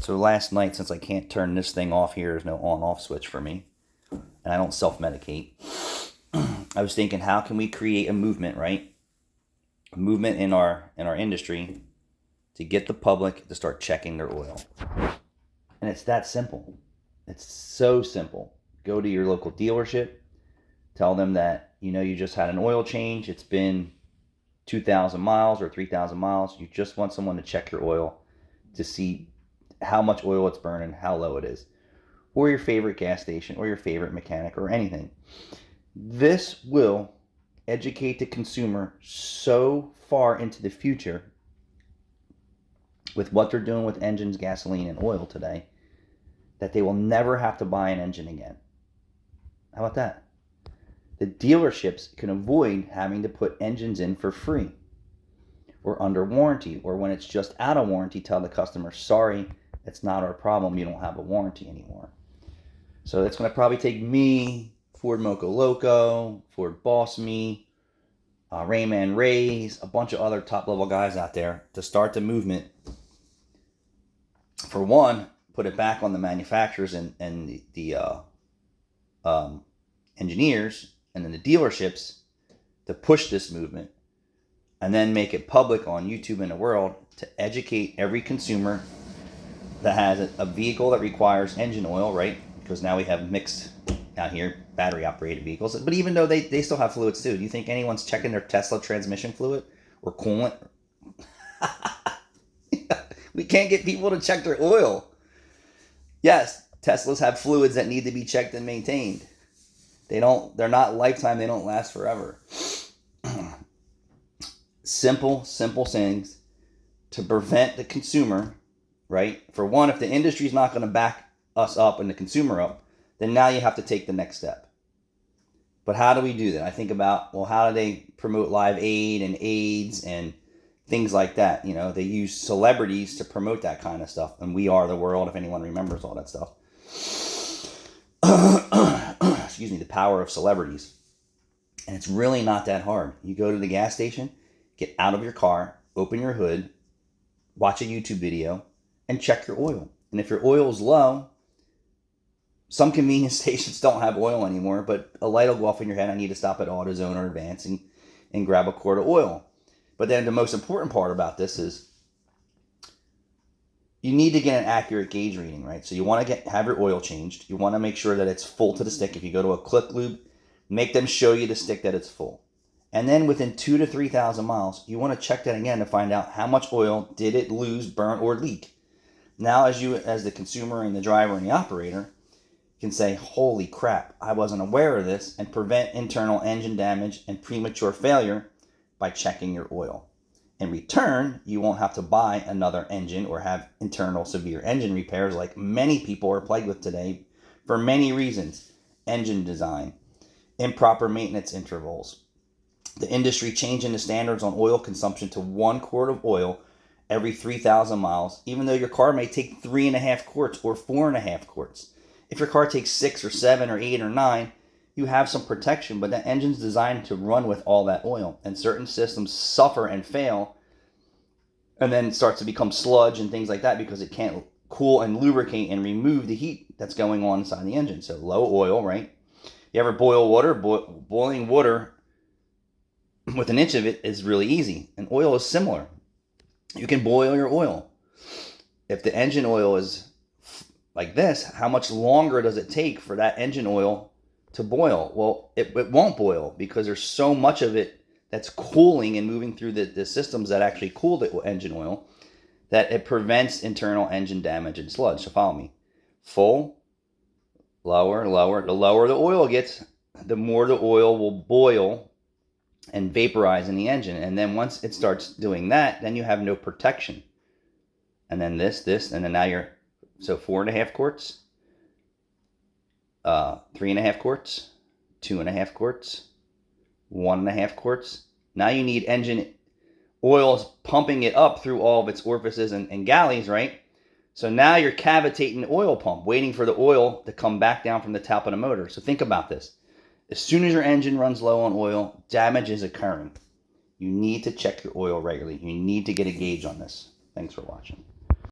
So last night, since I can't turn this thing off here, there's no on-off switch for me, and I don't self-medicate. I was thinking, how can we create a movement, right? A movement in our industry to get the public to start checking their oil. And it's that simple. It's so simple. Go to your local dealership, tell them that you just had an oil change. It's been 2,000 miles or 3,000 miles. You just want someone to check your oil to see how much oil it's burning, how low it is, or your favorite gas station, or your favorite mechanic, or anything. This will educate the consumer so far into the future with what they're doing with engines, gasoline, and oil today that they will never have to buy an engine again. How about that? The dealerships can avoid having to put engines in for free or under warranty, or when it's just out of warranty, tell the customer, sorry, it's not our problem, you don't have a warranty anymore. So that's going to probably take me, Ford Moco Loco, Ford Boss Me, Rayman Rays, a bunch of other top level guys out there to start the movement. For one, put it back on the manufacturers and the engineers and then the dealerships to push this movement, and then make it public on YouTube and the world to educate every consumer that has a vehicle that requires engine oil, right? Because now we have mixed out here battery operated vehicles, but even though they still have fluids too. Do you think anyone's checking their Tesla transmission fluid or coolant? We can't get people to check their oil. Yes, Teslas have fluids that need to be checked and maintained. They're not lifetime, they don't last forever. Simple things to prevent the consumer, right? For one, if the industry is not going to back us up and the consumer up, then now you have to take the next step. But how do we do that? I think about, well, how do they promote Live Aid and AIDS and things like that? They use celebrities to promote that kind of stuff. And We Are the World, if anyone remembers all that stuff. Excuse me, the power of celebrities. And it's really not that hard. You go to the gas station, get out of your car, open your hood, watch a YouTube video, and check your oil. And if your oil is low, some convenience stations don't have oil anymore, but a light will go off in your head. I need to stop at AutoZone or Advance and grab a quart of oil. But then the most important part about this is you need to get an accurate gauge reading, right? So you want to have your oil changed. You want to make sure that it's full to the stick. If you go to a Click Lube, make them show you the stick that it's full. And then within 2,000 to 3,000 miles, you want to check that again to find out how much oil did it lose, burn, or leak. Now, as the consumer and the driver and the operator, can say, holy crap, I wasn't aware of this, and prevent internal engine damage and premature failure by checking your oil. In return, you won't have to buy another engine or have internal severe engine repairs like many people are plagued with today for many reasons. Engine design, improper maintenance intervals, the industry changing the standards on oil consumption to 1 quart of oil every 3,000 miles, even though your car may take 3.5 quarts or 4.5 quarts. If your car takes 6 or 7 or 8 or 9, you have some protection, but the engine's designed to run with all that oil. And certain systems suffer and fail, and then it starts to become sludge and things like that because it can't cool and lubricate and remove the heat that's going on inside the engine. So low oil, right? You ever boil water? Boiling water with an inch of it is really easy. And oil is similar. You can boil your oil. If the engine oil is like this, how much longer does it take for that engine oil to boil? Well, it won't boil because there's so much of it that's cooling and moving through the systems that actually cool the engine oil that it prevents internal engine damage and sludge. So follow me. Full, lower, lower. The lower the oil gets, the more the oil will boil and vaporize in the engine. And then once it starts doing that, then you have no protection. And then this, and then now you're, so 4.5 quarts, 3.5 quarts, 2.5 quarts, 1.5 quarts. Now you need engine oil pumping it up through all of its orifices and galleys, right? So now you're cavitating the oil pump, waiting for the oil to come back down from the top of the motor. So think about this. As soon as your engine runs low on oil, damage is occurring. You need to check your oil regularly. You need to get a gauge on this. Thanks for watching.